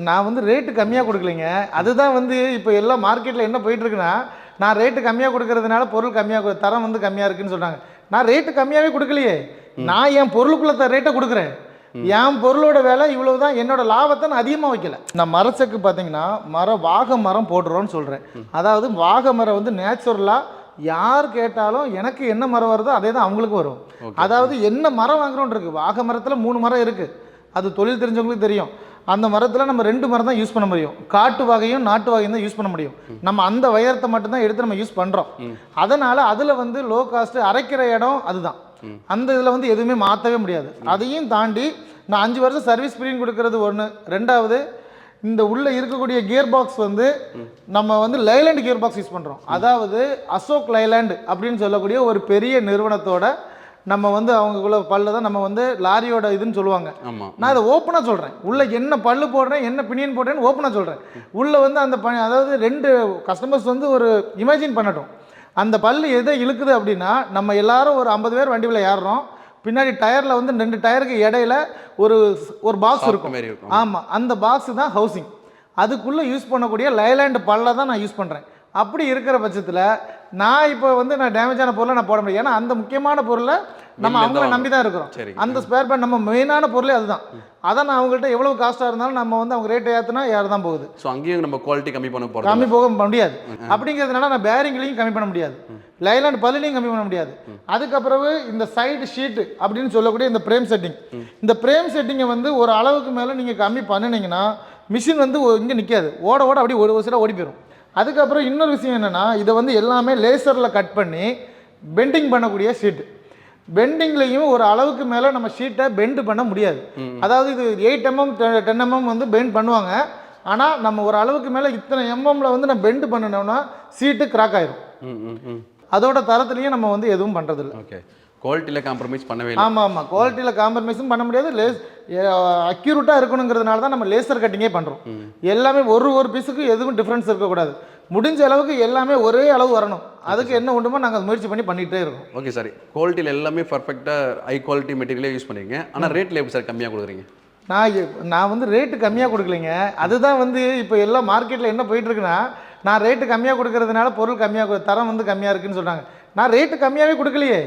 நான் வந்து ரேட்டு கம்மியாக கொடுக்கலைங்க. அதுதான் வந்து இப்போ எல்லாம் மார்க்கெட்டில் என்ன போயிட்டுருக்குன்னா, நான் ரேட்டு கம்மியாக கொடுக்கறதுனால பொருள் கம்மியாக தரம் வந்து கம்மியாக இருக்குன்னு சொல்கிறாங்க. நான் ரேட்டு கம்மியாகவே கொடுக்கலையே. நான் என் பொருளுக்குள்ள ரேட்டை கொடுக்குறேன். என் பொருளோட விலை இவ்வளவு தான். என்னோட லாபத்தை நான் அதிகமாக வைக்கல. நான் மரச்செக்கு பார்த்தீங்கன்னா வாகை மரம் போடுறோன்னு சொல்கிறேன். அதாவது வாகை மரம் வந்து நேச்சுரலாக யார் கேட்டாலும் எனக்கு என்ன மரம் வருதோ அதே தான் அவங்களுக்கு வரும். அதாவது என்ன மரம் வாங்குறோன்னு இருக்குது. வாகை மரத்தில் 3 மரம் இருக்குது. அது தொழில் தெரிஞ்சவங்களுக்கு தெரியும். அந்த மரத்தில் நம்ம 2 மரம் தான் யூஸ் பண்ண முடியும். காட்டு வகையும் நாட்டு வகையும் தான் யூஸ் பண்ண முடியும். நம்ம அந்த வயரத்தை மட்டும்தான் எடுத்து நம்ம யூஸ் பண்ணுறோம். அதனால் அதில் வந்து லோ காஸ்ட்டு அரைக்கிற இடம் அதுதான். அந்த இதில் வந்து எதுவுமே மாற்றவே முடியாது. அதையும் தாண்டி நான் 5 வருஷம் சர்வீஸ் ஃப்ரீன்னு கொடுக்கறது ஒன்று. ரெண்டாவது, இந்த உள்ளே இருக்கக்கூடிய கியர் பாக்ஸ் வந்து நம்ம வந்து லைலாண்ட் கியர் பாக்ஸ் யூஸ் பண்ணுறோம். அதாவது அசோக் லைலாண்ட் அப்படின்னு சொல்லக்கூடிய ஒரு பெரிய நிறுவனத்தோட நம்ம வந்து அவங்களுக்குள்ள பல்லு தான் நம்ம வந்து லாரியோட இதுன்னு சொல்லுவாங்க. நான் இதை ஓப்பனாக சொல்கிறேன். உள்ளே என்ன பல்லு போடுறேன், என்ன பினியன் போடுறேன்னு ஓப்பனாக சொல்கிறேன். உள்ளே வந்து அந்த அதாவது 2 கஸ்டமர்ஸ் வந்து ஒரு இமேஜின் பண்ணட்டும். அந்த பல்லு எதை இழுக்குது அப்படின்னா, நம்ம எல்லாரும் ஒரு 50 பேர் வண்டியில் ஏறுறோம். பின்னாடி டயரில் வந்து 2 டயருக்கு இடையில ஒரு பாக்ஸ் இருக்கும். ஆமாம், அந்த பாக்ஸ் தான் ஹவுசிங். அதுக்குள்ளே யூஸ் பண்ணக்கூடிய லைலாண்ட் பல்லை தான் நான் யூஸ் பண்ணுறேன். அப்படி இருக்கிற பட்சத்தில் நான் இப்போ வந்து நான் டேமேஜான பொருளை நான் போட முடியும். ஏன்னா அந்த முக்கியமான பொருளை நம்ம அவங்கள நம்பி தான் இருக்கிறோம். அந்த ஸ்பேர் பார்ட் நம்ம மெயினான பொருளே அதுதான். அதை நான் அவங்கள்ட்ட எவ்வளோ காஸ்ட்டாக இருந்தாலும் நம்ம வந்து அவங்க ரேட்டை ஏற்றுனா யார் தான் போகுது. ஸோ அங்கேயும் நம்ம குவாலிட்டி கம்மி போக முடியாது. அப்படிங்கிறதுனால நான் பேரிங்லையும் கம்மி பண்ண முடியாது, லைலாண்ட் பல்லுலையும் கம்மி பண்ண முடியாது. அதுக்கப்புறம் இந்த சைடு ஷீட்டு அப்படின்னு சொல்லக்கூடிய இந்த பிரேம் செட்டிங், இந்த பிரேம் செட்டிங்கை வந்து ஒரு அளவுக்கு மேலே நீங்கள் கம்மி பண்ணினீங்கன்னா மிஷின் வந்து இங்கே நிற்காது, ஓட அப்படி ஒரு சில ஓடி போயிடும். அதுக்கப்புறம் இன்னொரு விஷயம் என்னென்னா, இதை வந்து எல்லாமே லேசரில் கட் பண்ணி பெண்டிங் பண்ணக்கூடிய ஷீட்டு. பெண்டிங்லேயும் ஒரு அளவுக்கு மேலே நம்ம ஷீட்டை பெண்டு பண்ண முடியாது. அதாவது இது 8 mm 10 mm வந்து பெண்ட் பண்ணுவாங்க. ஆனால் நம்ம ஒரு அளவுக்கு மேலே இத்தனை எம்எம்ல வந்து நம்ம பெண்டு பண்ணினோம்னா சீட்டு கிராக் ஆயிரும். அதோட தரத்துலையும் நம்ம வந்து எதுவும் பண்ணுறதில்ல. ஓகே, குவாலிட்டியில் காம்ப்ரமைஸ் பண்ணவே இல்லை. ஆமாம், குவாலிட்டியில் காம்ப்ரமைஸும் பண்ண முடியாது. அக்யூரேட்டாக இருக்கணுங்கிறதுனால தான் நம்ம லேசர் கட்டிங்கே பண்ணுறோம். எல்லாமே ஒரு பீஸுக்கு எதுவும் டிஃப்ரென்ஸ் இருக்கக்கூடாது. முடிஞ்ச அளவுக்கு எல்லாமே ஒரே அளவு வரணும். அதுக்கு என்ன உண்டுமோ நாங்கள் முயற்சி பண்ணிகிட்டே இருக்கோம். ஓகே சார், குவாலிட்டியில் எல்லாமே பர்ஃபெக்டாக ஹை குவாலிட்டி மெட்டீரியலே யூஸ் பண்ணிங்க. ஆனால் ரேட்டில் எப்படி சார் கம்மியாக கொடுக்குறீங்க? நான் வந்து ரேட்டு கம்மியாக கொடுக்கலைங்க. அதுதான் வந்து இப்போ எல்லாம் மார்க்கெட்டில் என்ன போயிட்டுருக்குன்னா, நான் ரேட்டு கம்மியாக கொடுக்கறதுனால பொருள் கம்மியாக தரம் வந்து கம்மியாக இருக்குன்னு சொல்கிறாங்க. நான் ரேட்டு கம்மியாகவே கொடுக்கலையே.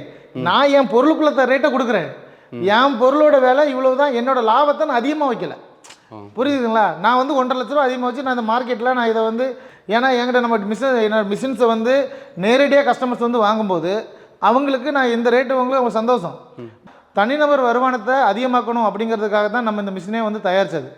நான் என் பொருளுக்குள்ள ரேட்டை கொடுக்குறேன். என் பொருளோட விலை இவ்வளவு தான். என்னோட லாபத்தை நான் அதிகமாக வைக்கல. புரியுதுங்களா? நான் வந்து 1.5 லட்ச ரூபா அதிகமாக வச்சு நான் இந்த மார்க்கெட்டில் நான் இதை வந்து, ஏன்னா என்கிட்ட நம்ம மிஷின்ஸை வந்து நேரடியாக கஸ்டமர்ஸ் வந்து வாங்கும்போது அவங்களுக்கு நான் இந்த ரேட்டு வாங்கல அவங்க சந்தோஷம். தனிநபர் வருமானத்தை அதிகமாக்கணும் அப்படிங்கிறதுக்காக தான் நம்ம இந்த மிஷினே வந்து தயாரித்தது.